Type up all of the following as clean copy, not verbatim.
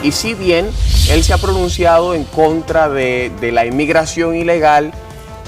Y si bien él se ha pronunciado en contra de la inmigración ilegal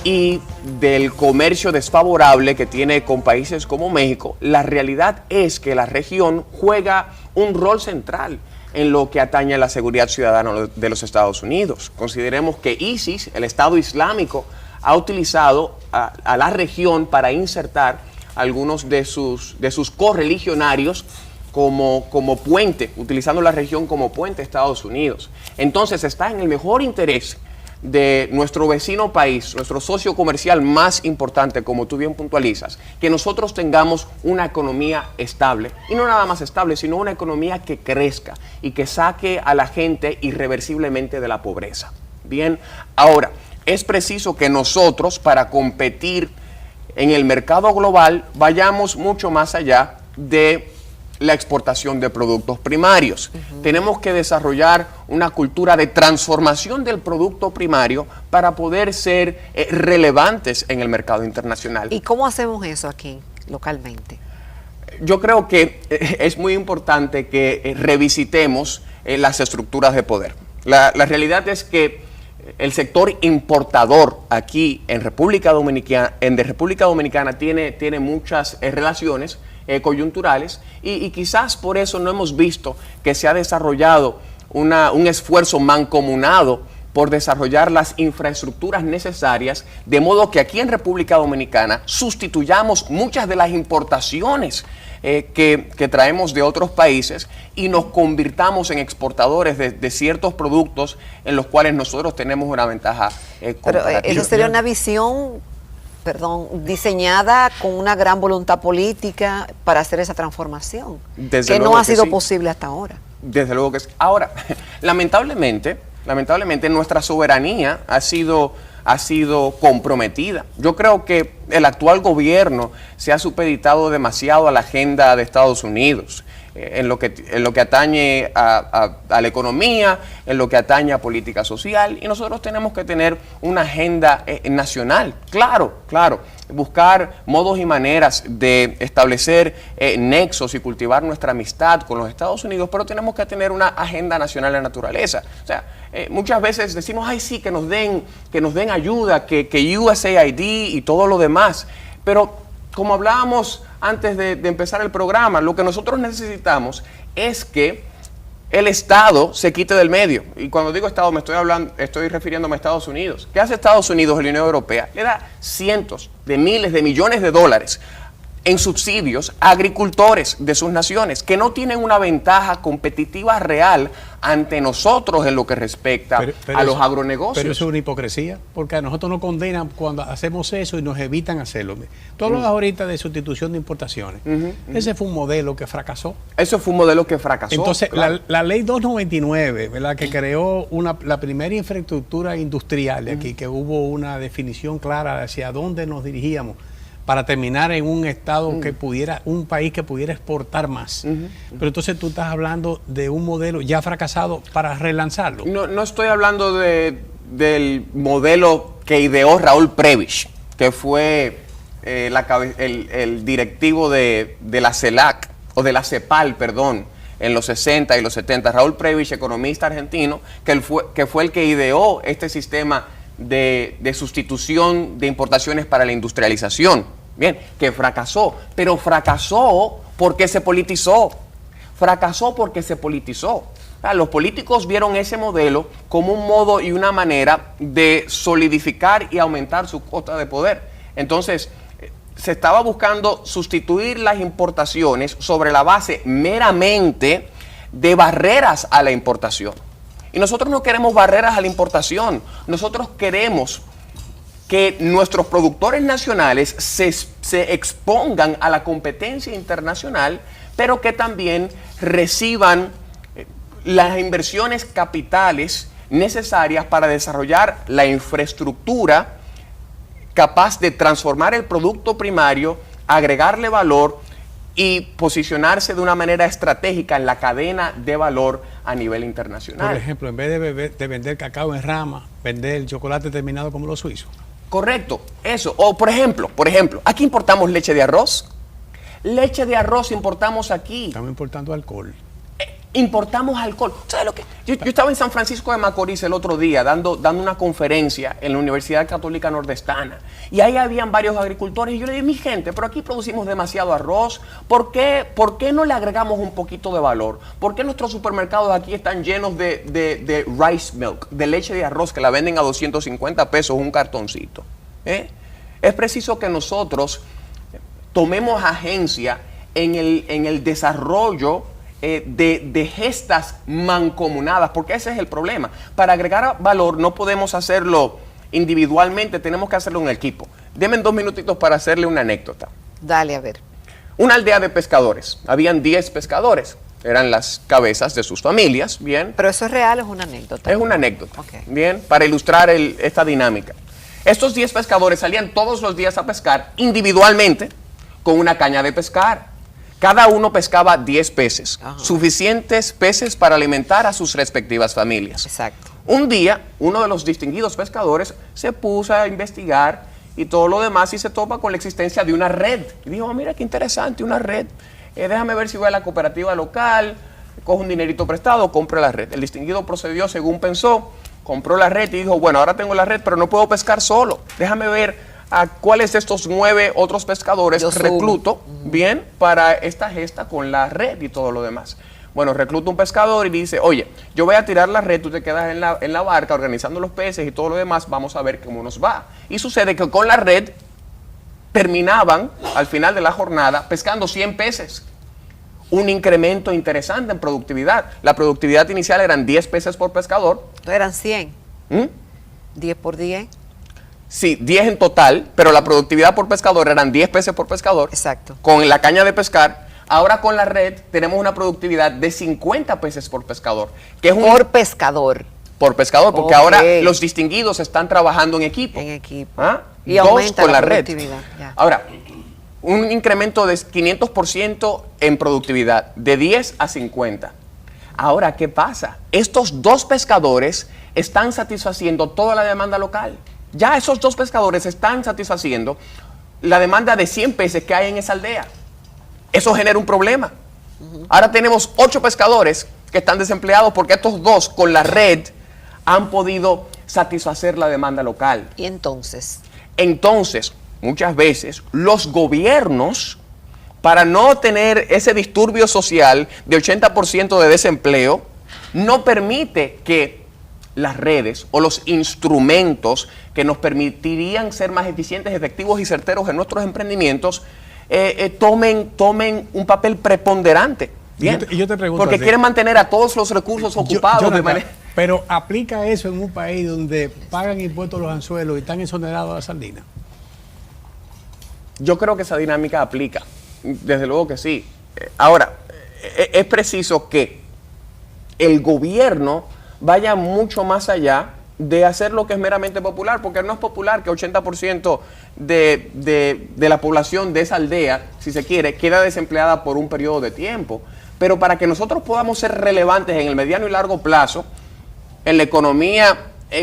y del comercio desfavorable que tiene con países como México, la realidad es que la región juega un rol central en lo que atañe a la seguridad ciudadana de los Estados Unidos. Consideremos que ISIS, el Estado Islámico, ha utilizado a la región para insertar algunos de sus correligionarios como puente, utilizando la región como puente a Estados Unidos. Entonces está en el mejor interés de nuestro vecino país, nuestro socio comercial más importante, como tú bien puntualizas, que nosotros tengamos una economía estable, y no nada más estable, sino una economía que crezca y que saque a la gente irreversiblemente de la pobreza. Bien, ahora, es preciso que nosotros, para competir en el mercado global, vayamos mucho más allá de la exportación de productos primarios. Tenemos que desarrollar una cultura de transformación del producto primario para poder ser relevantes en el mercado internacional. ¿Y cómo hacemos eso aquí, localmente? Yo creo que es muy importante que revisitemos las estructuras de poder. La realidad es que el sector importador aquí en República Dominicana tiene muchas relaciones coyunturales y quizás por eso no hemos visto que se ha desarrollado un esfuerzo mancomunado por desarrollar las infraestructuras necesarias, de modo que aquí en República Dominicana sustituyamos muchas de las importaciones que traemos de otros países y nos convirtamos en exportadores de ciertos productos en los cuales nosotros tenemos una ventaja comparativa. Pero eso sería una visión, diseñada con una gran voluntad política para hacer esa transformación, que no ha sido posible hasta ahora. Desde luego que sí. Ahora, lamentablemente nuestra soberanía ha sido comprometida. Yo creo que el actual gobierno se ha supeditado demasiado a la agenda de Estados Unidos, en lo que atañe a la economía, en lo que atañe a política social, y nosotros tenemos que tener una agenda nacional, claro, buscar modos y maneras de establecer nexos y cultivar nuestra amistad con los Estados Unidos, pero tenemos que tener una agenda nacional de naturaleza. O sea, muchas veces decimos, ay sí, que nos den ayuda, que USAID y todo lo demás, pero como hablábamos antes de empezar el programa, lo que nosotros necesitamos es que el Estado se quite del medio. Y cuando digo Estado estoy refiriéndome a Estados Unidos. ¿Qué hace Estados Unidos y la Unión Europea? Le da cientos de miles de millones de dólares en subsidios a agricultores de sus naciones que no tienen una ventaja competitiva real ante nosotros en lo que respecta a los agronegocios. Pero eso es una hipocresía, porque a nosotros nos condenan cuando hacemos eso y nos evitan hacerlo. Tú hablas ahorita de sustitución de importaciones. Ese fue un modelo que fracasó. Eso fue un modelo que fracasó. Entonces, claro. la ley 299, ¿verdad?, que creó la primera infraestructura industrial de aquí, que hubo una definición clara hacia dónde nos dirigíamos, para terminar en un estado un país que pudiera exportar más. Pero entonces tú estás hablando de un modelo ya fracasado para relanzarlo. No estoy hablando del modelo que ideó Raúl Prebisch, que fue el directivo de la CELAC, o de la CEPAL, perdón, en los 60 y los 70. Raúl Prebisch, economista argentino, que fue el que ideó este sistema de sustitución de importaciones para la industrialización. Bien, que fracasó, pero fracasó porque se politizó. Los políticos vieron ese modelo como un modo y una manera de solidificar y aumentar su cuota de poder. Entonces, se estaba buscando sustituir las importaciones sobre la base meramente de barreras a la importación. Y nosotros no queremos barreras a la importación. Nosotros queremos que nuestros productores nacionales se expongan a la competencia internacional, pero que también reciban las inversiones capitales necesarias para desarrollar la infraestructura capaz de transformar el producto primario, agregarle valor y posicionarse de una manera estratégica en la cadena de valor a nivel internacional. Por ejemplo, en vez de vender cacao en rama, vender el chocolate terminado como los suizos. Correcto, eso. O por ejemplo, aquí importamos leche de arroz. Leche de arroz importamos aquí. Estamos importando alcohol. Importamos alcohol. ¿Sabes lo que? Yo estaba en San Francisco de Macorís el otro día dando una conferencia en la Universidad Católica Nordestana. Y ahí habían varios agricultores. Y yo le dije, mi gente, pero aquí producimos demasiado arroz. ¿Por qué no le agregamos un poquito de valor? ¿Por qué nuestros supermercados aquí están llenos de rice milk, de leche de arroz, que la venden a 250 pesos un cartoncito? Es preciso que nosotros tomemos agencia en el desarrollo de gestas mancomunadas, porque ese es el problema. Para agregar valor no podemos hacerlo individualmente, tenemos que hacerlo en equipo. Denme 2 minutitos para hacerle una anécdota. Dale, a ver. Una aldea de pescadores, habían 10 pescadores, eran las cabezas de sus familias, ¿bien? ¿Pero eso es real o es una anécdota? Es una anécdota, okay. ¿Bien? Para ilustrar esta dinámica. Estos 10 pescadores salían todos los días a pescar individualmente con una caña de pescar. Cada uno pescaba 10 peces, suficientes peces para alimentar a sus respectivas familias. Exacto. Un día, uno de los distinguidos pescadores se puso a investigar y todo lo demás y se topa con la existencia de una red. Y dijo, mira qué interesante, una red. Déjame ver si voy a la cooperativa local, cojo un dinerito prestado, compro la red. El distinguido procedió según pensó, compró la red y dijo, bueno, ahora tengo la red, pero no puedo pescar solo. Déjame ver a cuáles de estos 9 otros pescadores recluto, bien, para esta gesta con la red y todo lo demás. Bueno, recluta un pescador y dice, oye, yo voy a tirar la red, tú te quedas en la barca organizando los peces y todo lo demás, vamos a ver cómo nos va. Y sucede que con la red terminaban, al final de la jornada, pescando 100 peces. Un incremento interesante en productividad. La productividad inicial eran 10 peces por pescador. Eran 100. 10 por 10. Sí, 10 en total, pero la productividad por pescador eran 10 peces por pescador. Exacto. Con la caña de pescar. Ahora con la red tenemos una productividad de 50 peces por pescador. Que es por pescador. Por pescador, porque ahora los distinguidos están trabajando en equipo. En equipo. ¿Ah? Y 2 aumenta con la red. productividad. Ya. Ahora, un incremento de 500% en productividad, de 10 a 50. Ahora, ¿qué pasa? Estos 2 pescadores están satisfaciendo toda la demanda local. Ya esos 2 pescadores están satisfaciendo la demanda de 100 peces que hay en esa aldea. Eso genera un problema. Ahora tenemos 8 pescadores que están desempleados porque estos 2 con la red han podido satisfacer la demanda local. ¿Y entonces? Entonces, muchas veces los gobiernos, para no tener ese disturbio social de 80% de desempleo, no permite que las redes o los instrumentos que nos permitirían ser más eficientes, efectivos y certeros en nuestros emprendimientos tomen un papel preponderante. Bien. Y yo te pregunto, porque quieren mantener a todos los recursos ocupados de manera... Pero aplica eso en un país donde pagan impuestos los anzuelos y están exonerados a la sardina. Yo creo que esa dinámica aplica, desde luego que sí. Ahora, es preciso que el gobierno vaya mucho más allá de hacer lo que es meramente popular, porque no es popular que 80% de la población de esa aldea, si se quiere, queda desempleada por un periodo de tiempo. Pero para que nosotros podamos ser relevantes en el mediano y largo plazo, en la economía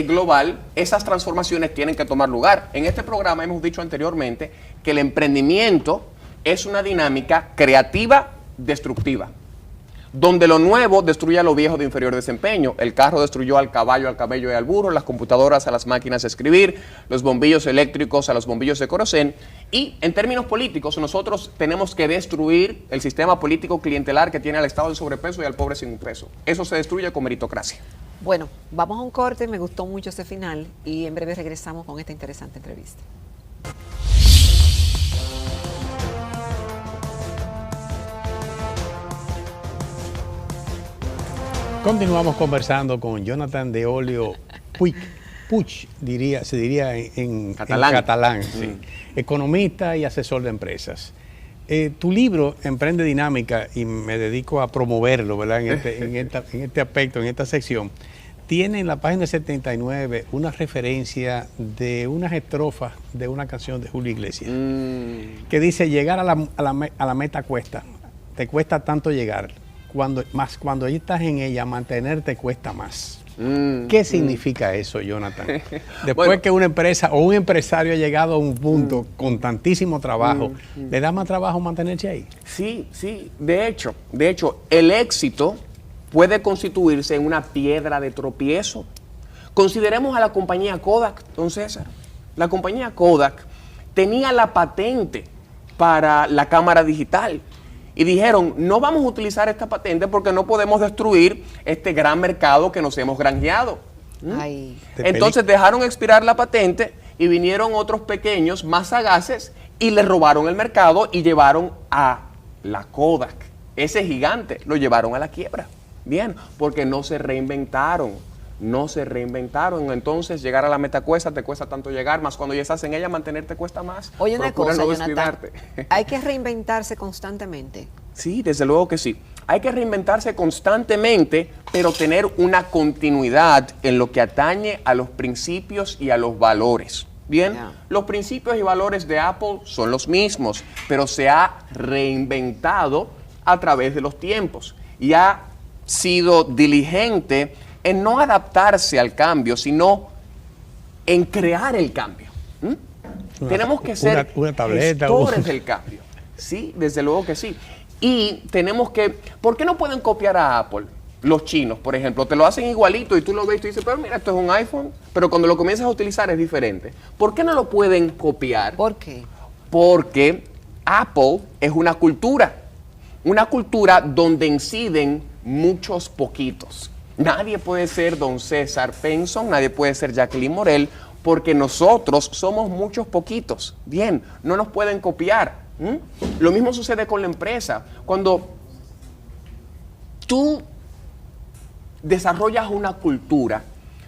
global, esas transformaciones tienen que tomar lugar. En este programa hemos dicho anteriormente que el emprendimiento es una dinámica creativa destructiva, donde lo nuevo destruye a lo viejo de inferior desempeño. El carro destruyó al caballo, al camello y al burro, las computadoras a las máquinas de escribir, los bombillos eléctricos a los bombillos de querosén. Y en términos políticos, nosotros tenemos que destruir el sistema político clientelar que tiene al Estado en sobrepeso y al pobre sin un peso. Eso se destruye con meritocracia. Bueno, vamos a un corte, me gustó mucho ese final y en breve regresamos con esta interesante entrevista. Continuamos conversando con Jonathan de Olio Puig, se diría en catalán, sí. Economista y asesor de empresas. Tu libro, Emprende Dinámica, y me dedico a promoverlo, ¿verdad? En este aspecto, en esta sección, tiene en la página 79 una referencia de unas estrofas de una canción de Julio Iglesias, que dice, llegar a la meta cuesta, te cuesta tanto llegar, cuando ya estás en ella, mantenerte cuesta más. ¿Qué significa eso, Jonathan? Después que una empresa o un empresario ha llegado a un punto con tantísimo trabajo, ¿le da más trabajo mantenerse ahí? Sí, sí. De hecho, el éxito puede constituirse en una piedra de tropiezo. Consideremos a la compañía Kodak, don César. La compañía Kodak tenía la patente para la cámara digital y dijeron, no vamos a utilizar esta patente porque no podemos destruir este gran mercado que nos hemos granjeado. Entonces dejaron expirar la patente y vinieron otros pequeños más sagaces y le robaron el mercado y llevaron a la Kodak, ese gigante, lo llevaron a la quiebra. Bien, porque no se reinventaron. Entonces llegar a la meta te cuesta tanto llegar, más cuando ya estás en ella, mantenerte cuesta más. Oye, una cosa, Jonathan, ¿hay que reinventarse constantemente? Sí, desde luego que sí. Hay que reinventarse constantemente, pero tener una continuidad en lo que atañe a los principios y a los valores. Bien, los principios y valores de Apple son los mismos, pero se ha reinventado a través de los tiempos y ha sido diligente en no adaptarse al cambio, sino en crear el cambio. Tenemos que ser gestores del cambio. Sí, desde luego que sí. Y tenemos que... ¿Por qué no pueden copiar a Apple? Los chinos, por ejemplo, te lo hacen igualito y tú lo ves y tú dices, pero mira, esto es un iPhone, pero cuando lo comienzas a utilizar es diferente. ¿Por qué no lo pueden copiar? ¿Por qué? Porque Apple es una cultura donde inciden muchos poquitos. Nadie puede ser don César Penson, nadie puede ser Jacqueline Morel, porque nosotros somos muchos poquitos. Bien, no nos pueden copiar. Lo mismo sucede con la empresa. Cuando tú desarrollas una cultura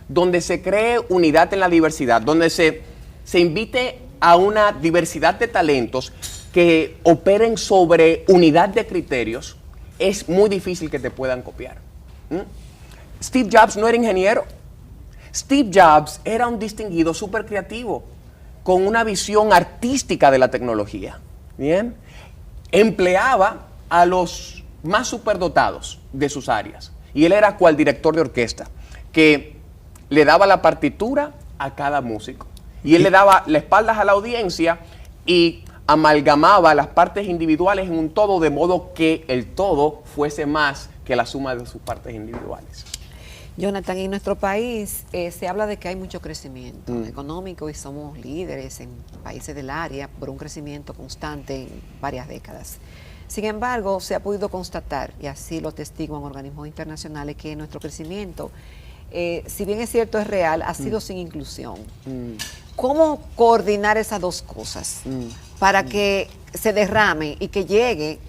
donde se cree unidad en la diversidad, donde se invite a una diversidad de talentos que operen sobre unidad de criterios, es muy difícil que te puedan copiar. Steve Jobs no era ingeniero. Steve Jobs era un distinguido súper creativo, con una visión artística de la tecnología. Bien, empleaba a los más superdotados de sus áreas. Y él era cual director de orquesta, que le daba la partitura a cada músico. Y él le daba las espaldas a la audiencia y amalgamaba las partes individuales en un todo, de modo que el todo fuese más que la suma de sus partes individuales. Jonathan, en nuestro país se habla de que hay mucho crecimiento económico y somos líderes en países del área por un crecimiento constante en varias décadas. Sin embargo, se ha podido constatar, y así lo testiguan organismos internacionales, que nuestro crecimiento, si bien es cierto, es real, ha sido sin inclusión. ¿Cómo coordinar esas dos cosas para que se derrame y que llegue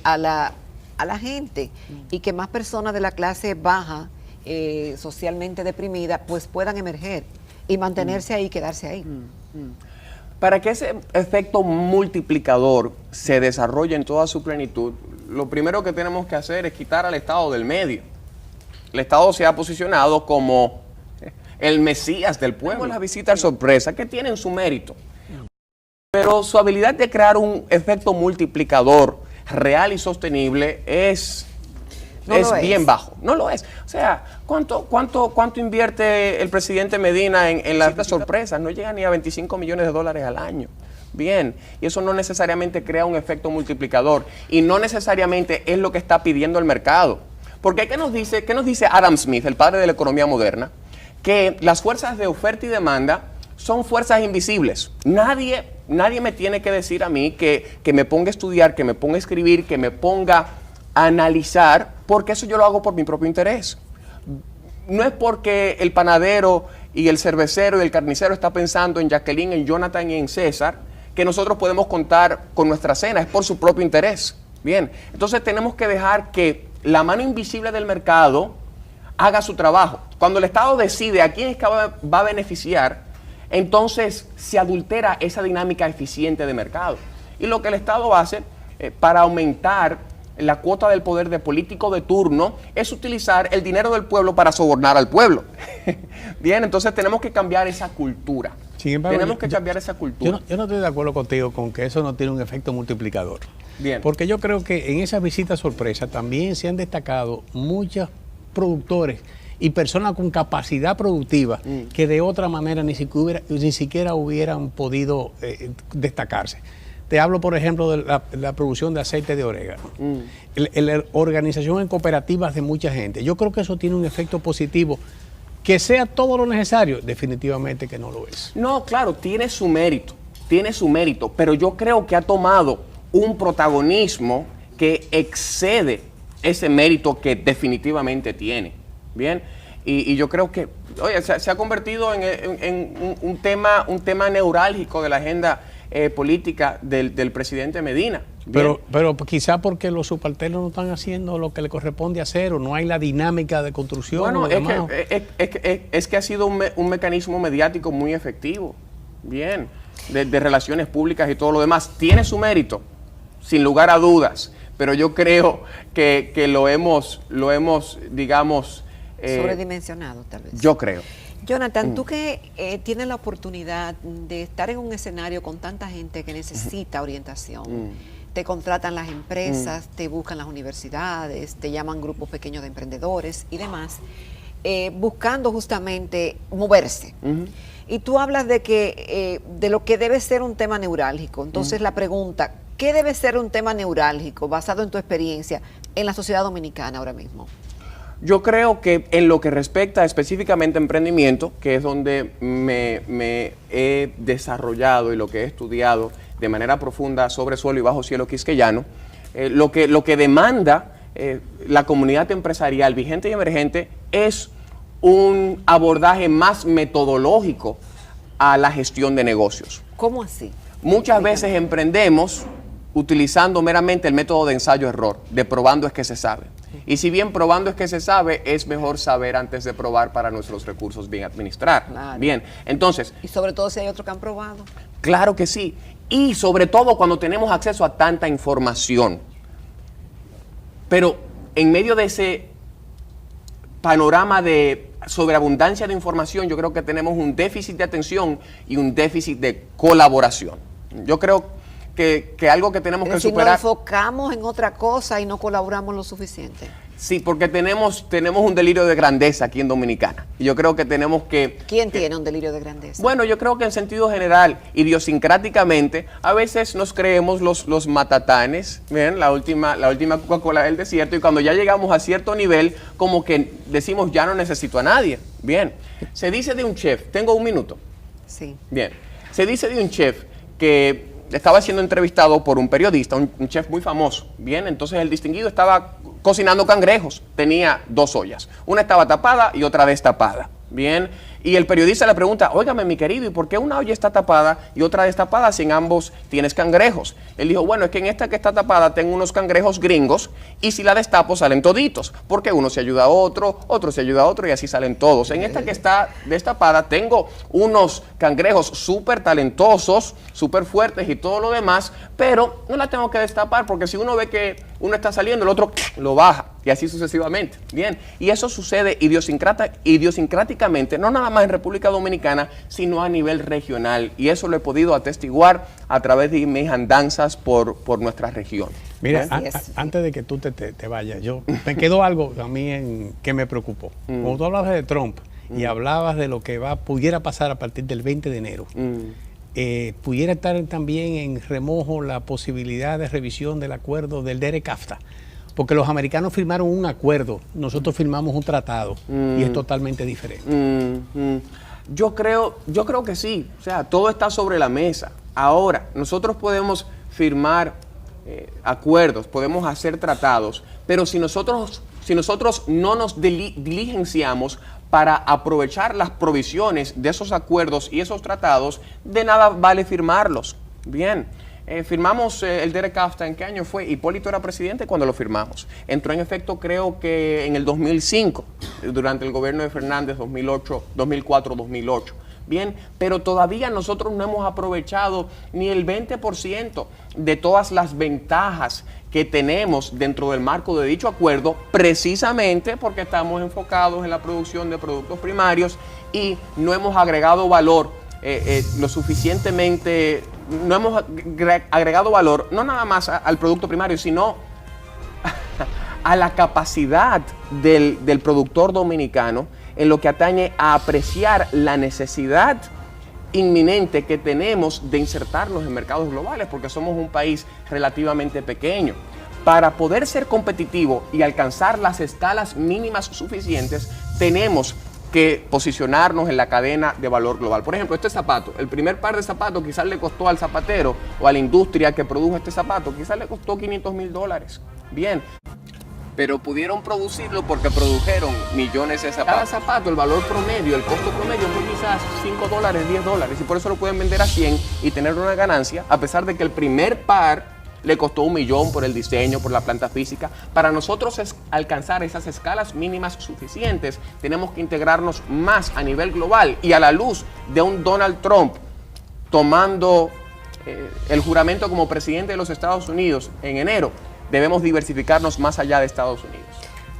a la gente y que más personas de la clase baja, socialmente deprimida, pues puedan emerger y mantenerse ahí, quedarse ahí? Para que ese efecto multiplicador se desarrolle en toda su plenitud, lo primero que tenemos que hacer es quitar al Estado del medio. El Estado se ha posicionado como el Mesías del pueblo. Las visitas sorpresa, que tienen su mérito, pero su habilidad de crear un efecto multiplicador real y sostenible es bien bajo. No lo es. O sea, ¿cuánto invierte el presidente Medina en las visitas sorpresas? No llega ni a $25 millones al año. Bien, y eso no necesariamente crea un efecto multiplicador y no necesariamente es lo que está pidiendo el mercado. Porque ¿qué nos dice Adam Smith, el padre de la economía moderna? Que las fuerzas de oferta y demanda son fuerzas invisibles. Nadie me tiene que decir a mí que me ponga a estudiar, que me ponga a escribir, que me ponga a analizar, porque eso yo lo hago por mi propio interés. No es porque el panadero y el cervecero y el carnicero está pensando en Jacqueline, en Jonathan y en César, que nosotros podemos contar con nuestra cena, es por su propio interés. Bien, entonces tenemos que dejar que la mano invisible del mercado haga su trabajo. Cuando el Estado decide a quién es que va a beneficiar, entonces se adultera esa dinámica eficiente de mercado. Y lo que el Estado hace para aumentar la cuota del poder de político de turno es utilizar el dinero del pueblo para sobornar al pueblo. Bien, entonces tenemos que cambiar esa cultura. Sin embargo, Yo no estoy de acuerdo contigo con que eso no tiene un efecto multiplicador. Bien. Porque yo creo que en esas visitas sorpresa también se han destacado muchos productores y personas con capacidad productiva que de otra manera ni siquiera hubieran podido destacarse. Te hablo, por ejemplo, de la producción de aceite de orégano. La organización en cooperativas de mucha gente. Yo creo que eso tiene un efecto positivo. Que sea todo lo necesario, definitivamente que no lo es. No, claro, tiene su mérito, pero yo creo que ha tomado un protagonismo que excede ese mérito que definitivamente tiene. Bien, y yo creo que, oye, se ha convertido en un tema neurálgico de la agenda política del presidente Medina. Pero quizá porque los subalternos no están haciendo lo que le corresponde hacer o no hay la dinámica de construcción. Bueno, es que ha sido un mecanismo mediático muy efectivo, bien, de relaciones públicas y todo lo demás. Tiene su mérito, sin lugar a dudas, pero yo creo que lo hemos, digamos... sobredimensionado, tal vez. Yo creo. Jonathan, tú que tienes la oportunidad de estar en un escenario con tanta gente que necesita orientación, te contratan las empresas, te buscan las universidades, te llaman grupos pequeños de emprendedores y demás, buscando justamente moverse. Y tú hablas de lo que debe ser un tema neurálgico. Entonces la pregunta, ¿qué debe ser un tema neurálgico basado en tu experiencia en la sociedad dominicana ahora mismo? Yo creo que en lo que respecta específicamente a emprendimiento, que es donde me he desarrollado y lo que he estudiado de manera profunda sobre suelo y bajo cielo quisqueyano, lo que demanda la comunidad empresarial vigente y emergente es un abordaje más metodológico a la gestión de negocios. ¿Cómo así? Muchas veces emprendemos utilizando meramente el método de ensayo-error, de probando es que se sabe. Y si bien probando es que se sabe, es mejor saber antes de probar para nuestros recursos bien administrar. Claro. Bien, entonces... Y sobre todo si hay otro que han probado. Claro que sí. Y sobre todo cuando tenemos acceso a tanta información. Pero en medio de ese panorama de sobreabundancia de información, yo creo que tenemos un déficit de atención y un déficit de colaboración. Yo creo que algo que tenemos que superar... Si nos enfocamos en otra cosa y no colaboramos lo suficiente. Sí, porque tenemos un delirio de grandeza aquí en Dominicana. Y yo creo que tenemos que... ¿Quién tiene un delirio de grandeza? Bueno, yo creo que en sentido general, idiosincráticamente, a veces nos creemos los matatanes, ¿ven? La última Coca-Cola del desierto, y cuando ya llegamos a cierto nivel, como que decimos, ya no necesito a nadie. Bien, se dice de un chef, tengo un minuto. Sí. Bien, se dice de un chef que estaba siendo entrevistado por un periodista, un chef muy famoso. Bien, entonces el distinguido estaba cocinando cangrejos, tenía 2 ollas, una estaba tapada y otra destapada. Bien, y el periodista le pregunta, óigame mi querido, ¿y por qué una olla está tapada y otra destapada si en ambos tienes cangrejos? Él dijo, bueno, es que en esta que está tapada tengo unos cangrejos gringos y si la destapo salen toditos, porque uno se ayuda a otro, otro se ayuda a otro y así salen todos. En esta que está destapada tengo unos cangrejos súper talentosos, súper fuertes y todo lo demás, pero no la tengo que destapar porque si uno ve que uno está saliendo, el otro lo baja y así sucesivamente. Bien, y eso sucede idiosincráticamente, no nada más en República Dominicana, sino a nivel regional. Y eso lo he podido atestiguar a través de mis andanzas por nuestra región. Mira, antes de que tú te vayas, me quedó algo a mí que me preocupó. Cuando tú hablabas de Trump y hablabas de lo que pudiera pasar a partir del 20 de enero, pudiera estar también en remojo la posibilidad de revisión del acuerdo del DERECAFTA. Porque los americanos firmaron un acuerdo, nosotros firmamos un tratado y es totalmente diferente. Yo creo que sí, o sea, todo está sobre la mesa. Ahora, nosotros podemos firmar acuerdos, podemos hacer tratados, pero si nosotros no nos diligenciamos para aprovechar las provisiones de esos acuerdos y esos tratados, de nada vale firmarlos. Bien. Firmamos el DERECAFTA, ¿en qué año fue? Hipólito era presidente cuando lo firmamos. Entró en efecto creo que en el 2005, durante el gobierno de Fernández, 2004-2008. Bien, pero todavía nosotros no hemos aprovechado ni el 20% de todas las ventajas que tenemos dentro del marco de dicho acuerdo, precisamente porque estamos enfocados en la producción de productos primarios y no hemos agregado valor lo suficientemente... No hemos agregado valor, no nada más al producto primario, sino a la capacidad del productor dominicano en lo que atañe a apreciar la necesidad inminente que tenemos de insertarnos en mercados globales, porque somos un país relativamente pequeño. Para poder ser competitivo y alcanzar las escalas mínimas suficientes, tenemos que posicionarnos en la cadena de valor global. Por ejemplo, este zapato, el primer par de zapatos quizás le costó al zapatero o a la industria que produjo este zapato, quizás le costó $500,000. Bien, pero pudieron producirlo porque produjeron millones de zapatos. Cada zapato, el valor promedio, el costo promedio fue quizás $5, $10, y por eso lo pueden vender a 100 y tener una ganancia, a pesar de que el primer par le costó $1 millón por el diseño, por la planta física. Para nosotros alcanzar esas escalas mínimas suficientes, tenemos que integrarnos más a nivel global, y a la luz de un Donald Trump tomando el juramento como presidente de los Estados Unidos en enero, debemos diversificarnos más allá de Estados Unidos.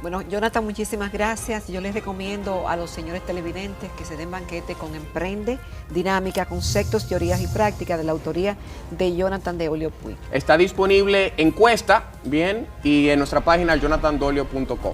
Bueno, Jonathan, muchísimas gracias. Yo les recomiendo a los señores televidentes que se den banquete con Emprende, Dinámica, Conceptos, Teorías y Prácticas, de la autoría de Jonathan Dolio Puig. Está disponible en Cuesta, bien, y en nuestra página jonathandolio.com.